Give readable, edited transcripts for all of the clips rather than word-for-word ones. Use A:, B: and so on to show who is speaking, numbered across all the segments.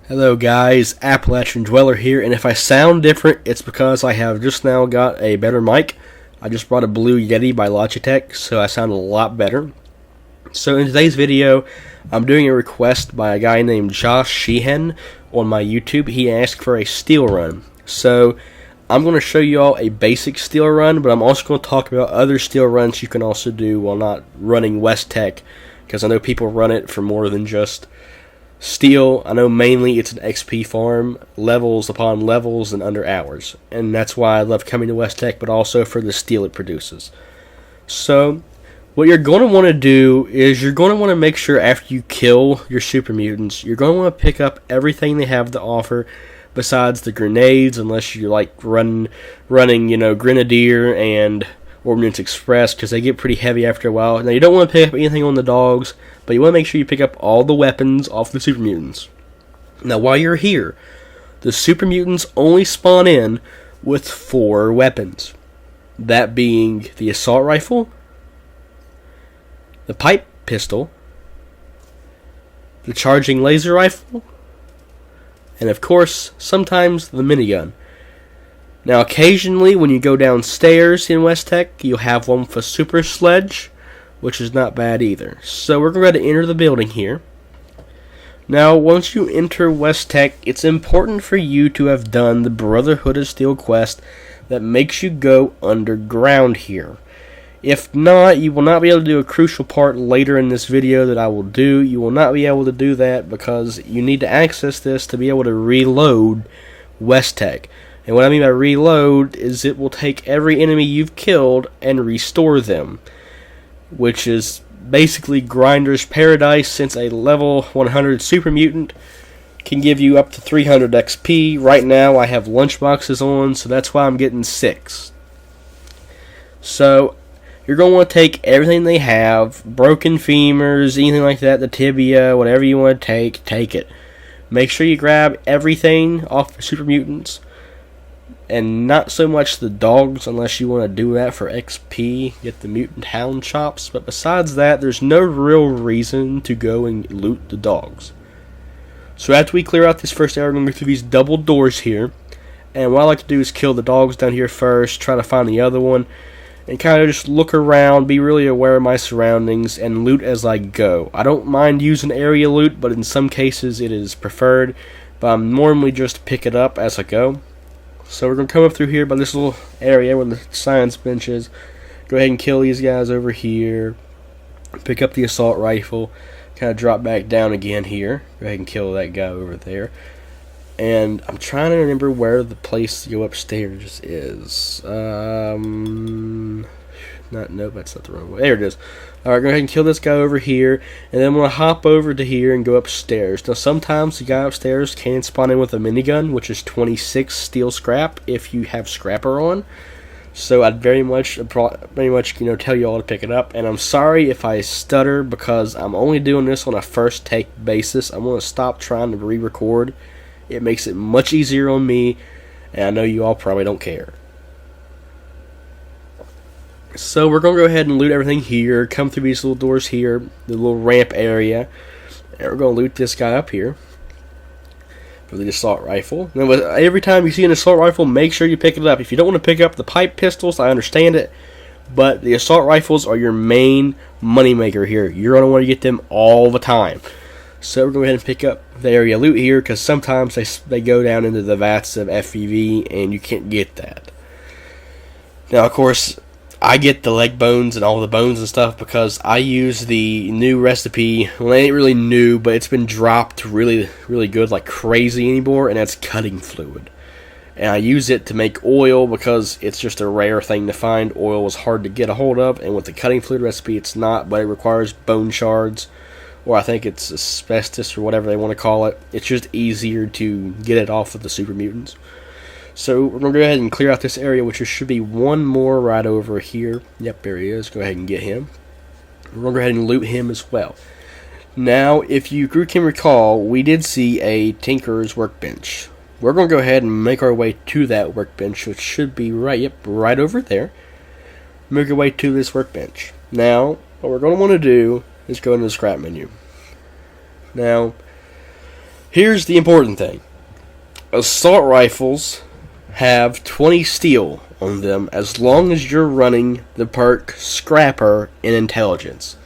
A: Hello guys, Appalachian Dweller here, and if I sound different, it's because I have just now got a better mic. I just brought a Blue Yeti by Logitech, so I sound a lot better. So in today's video, I'm doing a request by a guy named sheehan on my YouTube. He asked for a steel run. So I'm going to show you all a basic steel run, but I'm also going to talk about other steel runs you can also do while not running West Tech, because I know people run it for more than just steel. I know mainly it's an XP farm, levels upon levels and under hours, and that's why I love coming to West Tech, but also for the steel it produces. So what you're going to want to do is you're going to want to make sure after you kill your super mutants, you're going to want to pick up everything they have to offer besides the grenades, unless you're like running Grenadier and Ordnance Express, because they get pretty heavy after a while. Now you don't want to pick up anything on the dogs, but you want to make sure you pick up all the weapons off the super mutants. Now while you're here, the super mutants only spawn in with 4 weapons. That being the assault rifle, the pipe pistol, the charging laser rifle, and of course, sometimes the minigun. Now occasionally when you go downstairs in West Tech, you'll have one with a super sledge, which is not bad either. So we're going to enter the building here. Now once you enter West Tech, it's important for you to have done the Brotherhood of Steel quest that makes you go underground here. If not, you will not be able to do a crucial part later in this video that I will do. You will not be able to do that because you need to access this to be able to reload West Tech. And what I mean by reload is it will take every enemy you've killed and restore them, which is basically Grinder's Paradise, since a level 100 super mutant can give you up to 300 XP. Right now I have lunchboxes on, so that's why I'm getting 6. So you're going to want to take everything they have, broken femurs, anything like that, the tibia, whatever you want to take it. Make sure you grab everything off the super mutants, and not so much the dogs unless you want to do that for XP, get the mutant hound chops, but besides that, there's no real reason to go and loot the dogs. So after we clear out this first area, we're going to go through these double doors here, and what I like to do is kill the dogs down here first, try to find the other one, and kind of just look around, be really aware of my surroundings, and loot as I go. I don't mind using area loot, but in some cases it is preferred, but I'm normally just pick it up as I go. So we're going to come up through here by this little area where the science bench is. Go ahead and kill these guys over here. Pick up the assault rifle. Kind of drop back down again here. Go ahead and kill that guy over there. And I'm trying to remember where the place to go upstairs is. Nope, that's not the wrong way. There it is. Alright, go ahead and kill this guy over here, and then I'm going to hop over to here and go upstairs. Now sometimes the guy upstairs can spawn in with a minigun, which is 26 steel scrap if you have scrapper on. So I'd very much tell you all to pick it up. And I'm sorry if I stutter because I'm only doing this on a first take basis. I'm going to stop trying to re-record. It makes it much easier on me, and I know you all probably don't care. So we're going to go ahead and loot everything here, come through these little doors here, the little ramp area, and we're going to loot this guy up here for the assault rifle. Now, every time you see an assault rifle, make sure you pick it up. If you don't want to pick up the pipe pistols, I understand it, but the assault rifles are your main moneymaker here. You're going to want to get them all the time. So we're going to go ahead and pick up the area loot here, because sometimes they go down into the vats of FEV, and you can't get that. Now, of course, I get the leg bones and all the bones and stuff because I use the new recipe. Well, it ain't really new, but it's been dropped really, really good, like crazy anymore, and that's cutting fluid. And I use it to make oil because it's just a rare thing to find. Oil is hard to get a hold of, and with the cutting fluid recipe, it's not, but it requires bone shards, or I think it's asbestos or whatever they want to call it. It's just easier to get it off of the super mutants. So we're going to go ahead and clear out this area, which there should be one more right over here. Yep, there he is. Go ahead and get him. We're going to go ahead and loot him as well. Now, if you can recall, we did see a Tinker's workbench. We're going to go ahead and make our way to that workbench, which should be right over there. Make our way to this workbench. Now, what we're going to want to do is go into the scrap menu. Now, Here's the important thing. Assault rifles have 20 steel on them as long as you're running the perk Scrapper in Intelligence.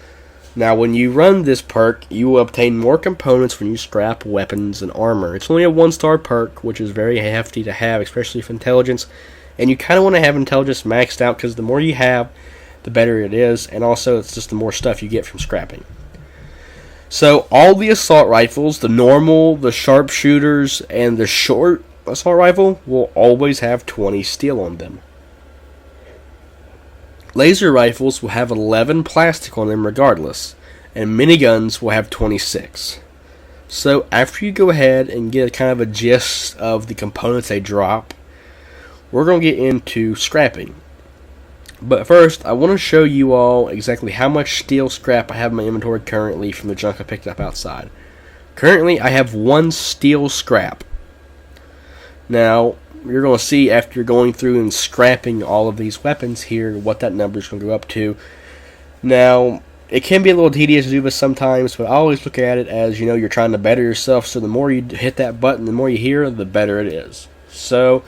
A: Now, when you run this perk, you will obtain more components when you scrap weapons and armor. It's only a 1-star perk, which is very hefty to have, especially for Intelligence. And you kind of want to have Intelligence maxed out, because the more you have, the better it is. And also, it's just the more stuff you get from scrapping. So, all the assault rifles, the normal, the sharpshooters, and the short assault rifle will always have 20 steel on them. Laser rifles will have 11 plastic on them regardless, and miniguns will have 26. So after you go ahead and get kind of a gist of the components they drop, we're going to get into scrapping. But first, I want to show you all exactly how much steel scrap I have in my inventory currently from the junk I picked up outside. Currently, I have 1 steel scrap. Now, you're going to see after going through and scrapping all of these weapons here what that number is going to go up to. Now, it can be a little tedious to do this sometimes, but I always look at it as, you're trying to better yourself, so the more you hit that button, the more you hear, the better it is. So,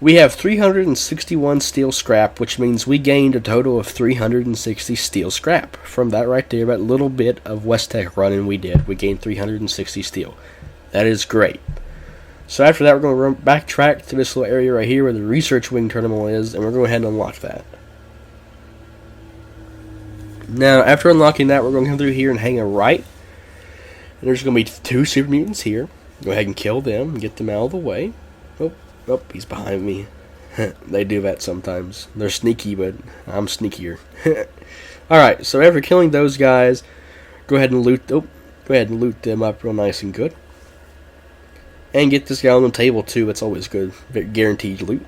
A: we have 361 steel scrap, which means we gained a total of 360 steel scrap. From that right there, that little bit of West Tech running we did, we gained 360 steel. That is great. So after that, we're going to backtrack to this little area right here where the research wing terminal is, and we're going to go ahead and unlock that. Now, after unlocking that, we're going to come through here and hang a right. And there's going to be 2 super mutants here. Go ahead and kill them and get them out of the way. Oh, he's behind me. They do that sometimes. They're sneaky, but I'm sneakier. Alright, so after killing those guys, go ahead and loot them up real nice and good. And get this guy on the table too. That's always good. Guaranteed loot.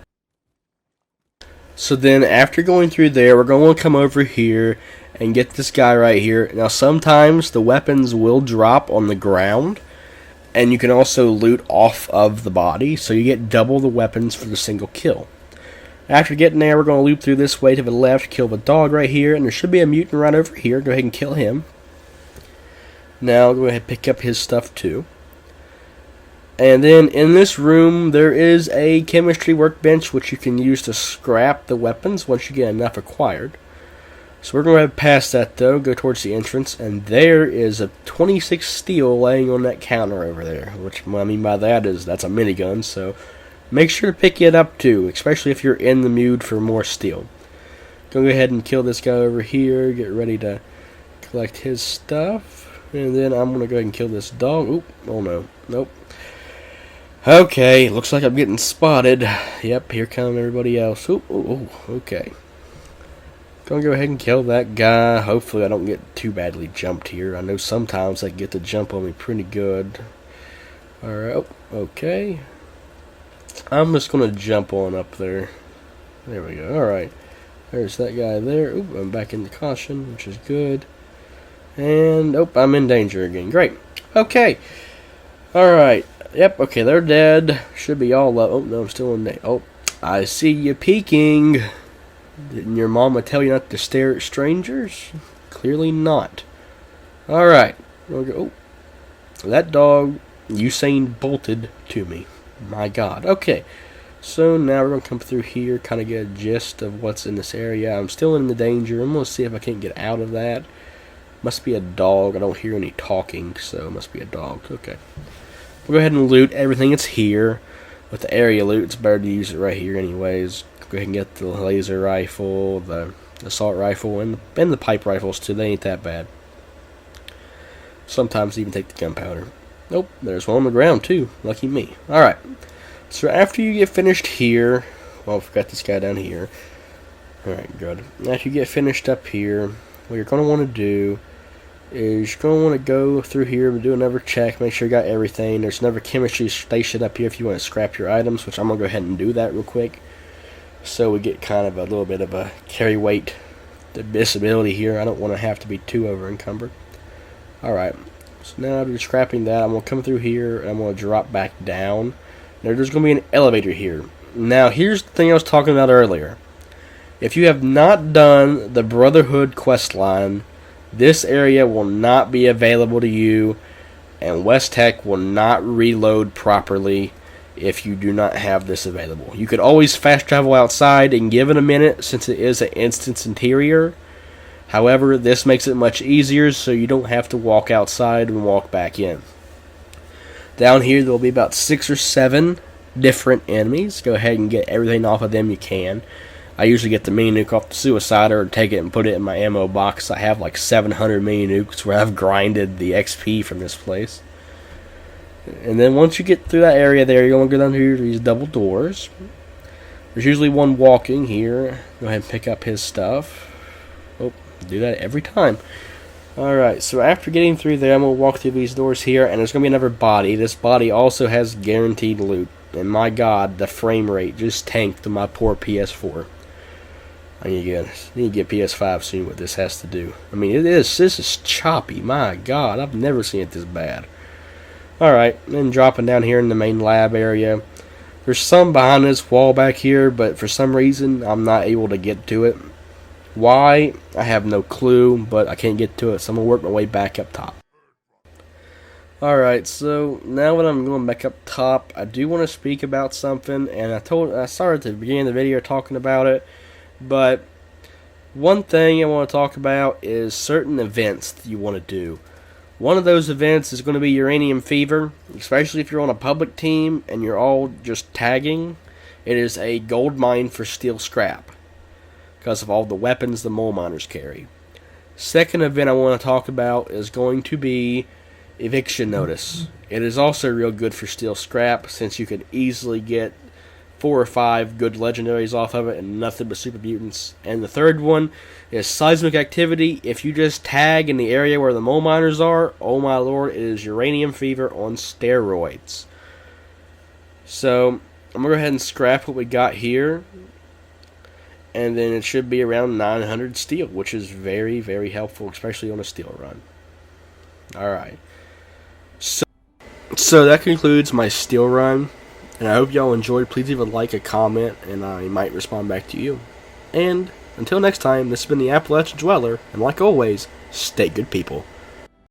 A: So then after going through there, we're going to come over here and get this guy right here. Now sometimes the weapons will drop on the ground, and you can also loot off of the body, so you get double the weapons for the single kill. After getting there, we're going to loop through this way to the left, kill the dog right here, and there should be a mutant right over here. Go ahead and kill him. Now go ahead and pick up his stuff too. And then in this room, there is a chemistry workbench which you can use to scrap the weapons once you get enough acquired. So we're going to have past that though, go towards the entrance, and there is a 26 steel laying on that counter over there. Which what I mean by that is that's a minigun, so make sure to pick it up too, especially if you're in the mood for more steel. Go ahead and kill this guy over here, get ready to collect his stuff, and then I'm going to go ahead and kill this dog. Oop, oh no, nope. Okay, looks like I'm getting spotted. Yep, here come everybody else. Ooh, okay. Gonna go ahead and kill that guy. Hopefully I don't get too badly jumped here. I know sometimes they get to jump on me pretty good. Alright, okay. I'm just gonna jump on up there. There we go. Alright. There's that guy there. Oop, I'm back in the caution, which is good. And, I'm in danger again. Great. Okay. Alright. Yep, okay, they're dead. Should be all up. Oh, no, I'm still in there. Oh, I see you peeking. Didn't your mama tell you not to stare at strangers? Clearly not. Alright. Oh, that dog, Usain bolted to me. My God. Okay. So now we're going to come through here, kind of get a gist of what's in this area. I'm still in the danger. I'm going to see if I can't get out of that. Must be a dog. I don't hear any talking, so it must be a dog. Okay. We'll go ahead and loot everything that's here. With the area loot, it's better to use it right here anyways. Go ahead and get the laser rifle, the assault rifle, and the pipe rifles too. They ain't that bad. Sometimes even take the gunpowder. Nope, there's one on the ground too. Lucky me. Alright. So after you get finished here, well, I forgot this guy down here. Alright, good. After you get finished up here, what you're going to want to do is you're going to want to go through here and do another check, make sure you got everything. There's another chemistry station up here if you want to scrap your items, which I'm going to go ahead and do that real quick. So we get kind of a little bit of a carry weight disability here. I don't want to have to be too over encumbered. Alright, so now after scrapping that, I'm going to come through here and I'm going to drop back down. Now there's going to be an elevator here. Now here's the thing I was talking about earlier. If you have not done the Brotherhood quest line, this area will not be available to you and West Tech will not reload properly if you do not have this available. You could always fast travel outside and give it a minute since it is an instance interior. However, this makes it much easier so you don't have to walk outside and walk back in. Down here there will be about 6 or 7 different enemies. Go ahead and get everything off of them you can. I usually get the mini nuke off the suicider and take it and put it in my ammo box. I have like 700 mini nukes where I've grinded the XP from this place. And then once you get through that area there, you're going to go down here to these double doors. There's usually one walking here. Go ahead and pick up his stuff. Oh, do that every time. Alright, so after getting through there, I'm going to walk through these doors here, and there's going to be another body. This body also has guaranteed loot. And my god, the frame rate just tanked to my poor PS4. I need to get PS5 soon what this has to do. I mean, this is choppy. My god, I've never seen it this bad. Alright, then dropping down here in the main lab area. There's some behind this wall back here, but for some reason, I'm not able to get to it. Why? I have no clue, but I can't get to it, so I'm going to work my way back up top. Alright, so now that I'm going back up top, I do want to speak about something, and I started at the beginning of the video talking about it, but one thing I want to talk about is certain events that you want to do. One of those events is going to be Uranium Fever, especially if you're on a public team and you're all just tagging. It is a gold mine for steel scrap because of all the weapons the mole miners carry. Second event I want to talk about is going to be Eviction Notice. It is also real good for steel scrap since you could easily get 4 or 5 good legendaries off of it and nothing but super mutants. And the third one is Seismic Activity. If you just tag in the area where the mole miners are, oh my lord, it is Uranium Fever on steroids. So I'm going to go ahead and scrap what we got here. And then it should be around 900 steel, which is very, very helpful, especially on a steel run. Alright. So that concludes my steel run. And I hope y'all enjoyed. Please leave a like, a comment, and I might respond back to you. And until next time, this has been the Appalachian Dweller, and like always, stay good people.